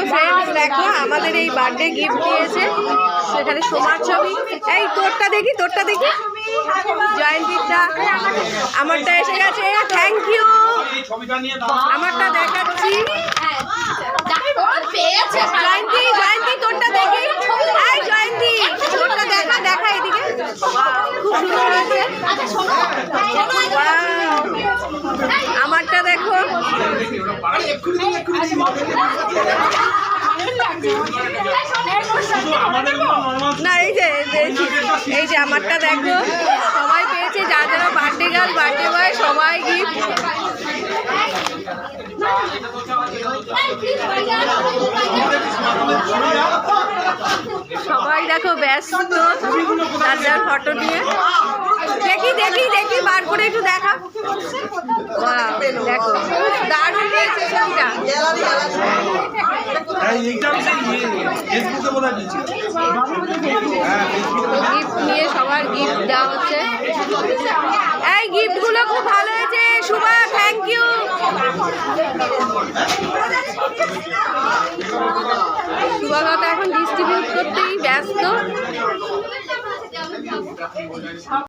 Friends দেখো আমাদের এই বার্থডে গিফট দিয়েছে, সেখানে সোমার ছবি। এই তোরটা দেখি, তোরটা দেখি, জয়ন্তীরটা। আমারটা এসে গেছে, থ্যাংক ইউ। আমারটা দেখাচ্ছি। জয়ন্তী, জয়ন্তী তোরটা দেখি। এই জয়ন্তী তোরটা দেখা, দেখা এদিকে। খুব সুন্দর হয়েছে। আমারটা দেখো। না এই যে আমারটা দেখো, সবাই পেয়েছে, যা যারা বার্থডে গার্ল বার্থডে বয় সবাই গিফট। সবাই দেখো ব্যস্ত তার যার ফটো নিয়ে। দেখি দেখি দেখি বার করে একটু দেখা। দেখো দারুণ হয়েছে ছবিটা। গিফট নিয়ে সবার গিফট দেওয়া হচ্ছে। এই গিফটগুলো খুব ভালো হয়েছে শুভা, থ্যাংক ইউ। শুভাগত এখন ডিস্ট্রিবিউট করতেই ব্যস্ত।